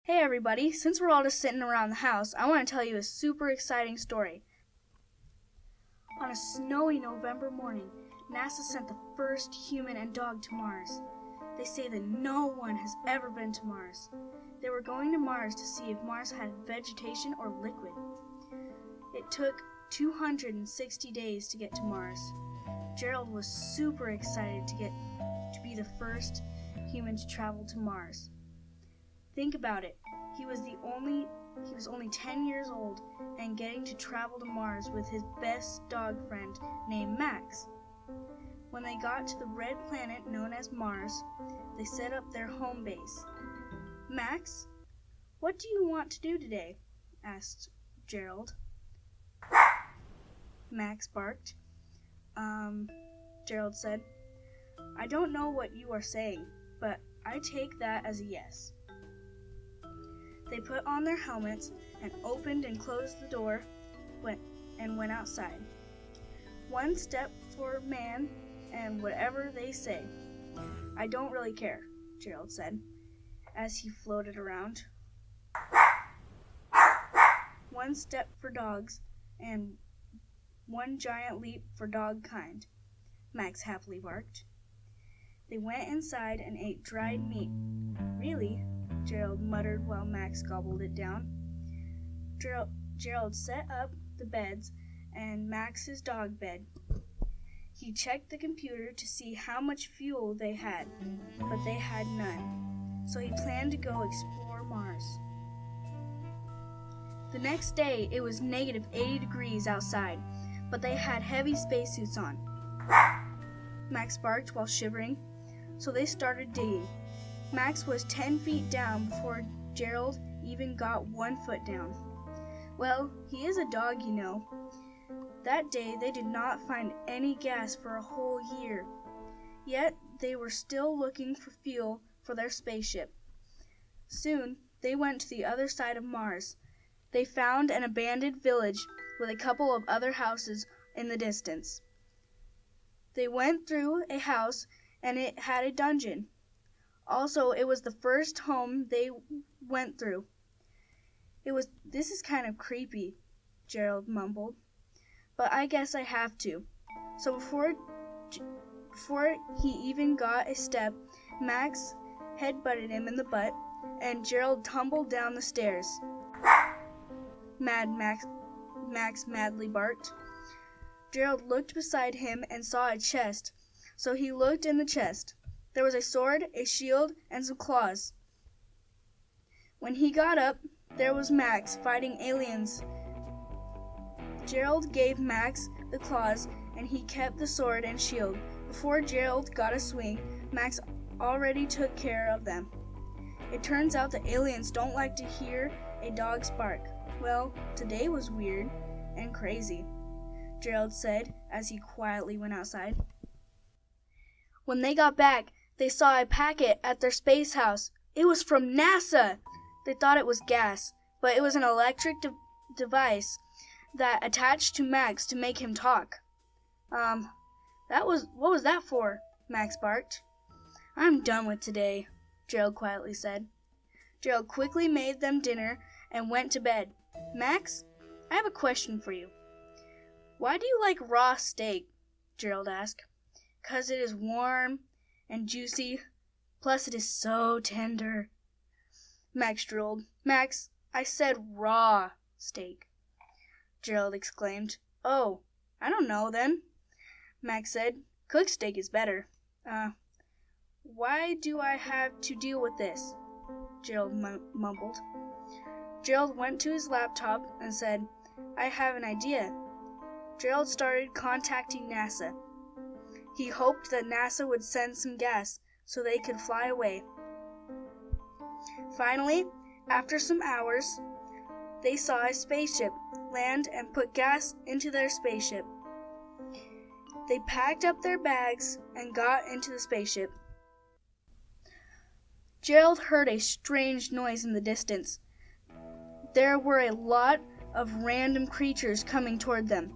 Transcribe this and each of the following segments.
Hey everybody, since we're all just sitting around the house, I want to tell you a super exciting story. On a snowy November morning, NASA sent the first human and dog to Mars. They say that no one has ever been to Mars. They were going to Mars to see if Mars had vegetation or liquid. It took 260 days to get to Mars. Gerald was super excited to be the first human to travel to Mars. Think about it. He was only 10 years old and getting to travel to Mars with his best dog friend named Max. When they got to the red planet known as Mars, they set up their home base. "Max, what do you want to do today?" asked Gerald. Max barked. Gerald said, "I don't know what you are saying, but I take that as a yes." They put on their helmets and opened and closed the door and went outside. "One step for man and whatever they say. I don't really care," Gerald said as he floated around. "One step for dogs and one giant leap for dog kind," Max happily barked. They went inside and ate dried meat. "Really?" Gerald muttered while Max gobbled it down. Gerald set up the beds and Max's dog bed. He checked the computer to see how much fuel they had, but they had none, so he planned to go explore Mars. The next day, it was negative 80 degrees outside, but they had heavy spacesuits on. Max barked while shivering, so they started digging. Max was 10 feet down before Gerald even got 1 foot down. Well, he is a dog, you know. That day, they did not find any gas for a whole year. Yet, they were still looking for fuel for their spaceship. Soon, they went to the other side of Mars. They found an abandoned village with a couple of other houses in the distance. They went through a house, and it had a dungeon. Also, it was the first home they went through. "This is kind of creepy," Gerald mumbled, "but I guess I have to." So before he even got a step, Max headbutted him in the butt, and Gerald tumbled down the stairs. Max madly barked. Gerald looked beside him and saw a chest, so he looked in the chest. There was a sword, a shield, and some claws. When he got up, there was Max fighting aliens. Gerald gave Max the claws, and he kept the sword and shield. Before Gerald got a swing, Max already took care of them. It turns out the aliens don't like to hear a dog's bark. "Well, today was weird and crazy," Gerald said as he quietly went outside. When they got back, they saw a packet at their space house. It was from NASA! They thought it was gas, but it was an electric device that attached to Max to make him talk. What was that for?" Max barked. "I'm done with today," Gerald quietly said. Gerald quickly made them dinner and went to bed. "Max, I have a question for you." "Why do you like raw steak?" Gerald asked. "'Cause it is warm and juicy, plus it is so tender." Max drooled. "Max, I said raw steak," Gerald exclaimed. "Oh, I don't know then," Max said. "Cooked steak is better." Why do I have to deal with this?" Gerald mumbled. Gerald went to his laptop and said, "I have an idea." Gerald started contacting NASA. He hoped that NASA would send some gas so they could fly away. Finally, after some hours, they saw a spaceship land and put gas into their spaceship. They packed up their bags and got into the spaceship. Gerald heard a strange noise in the distance. There were a lot of random creatures coming toward them.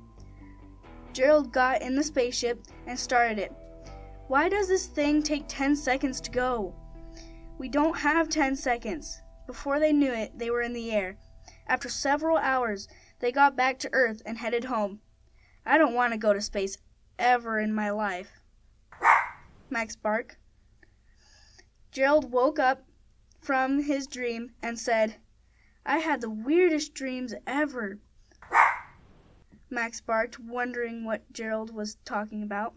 Gerald got in the spaceship and started it. "Why does this thing take 10 seconds to go?" "We don't have 10 seconds," Before they knew it, they were in the air. After several hours, they got back to Earth and headed home. I don't want to go to space ever in my life, Max barked. Gerald woke up from his dream and said, I had the weirdest dreams ever. Max barked, wondering what Gerald was talking about.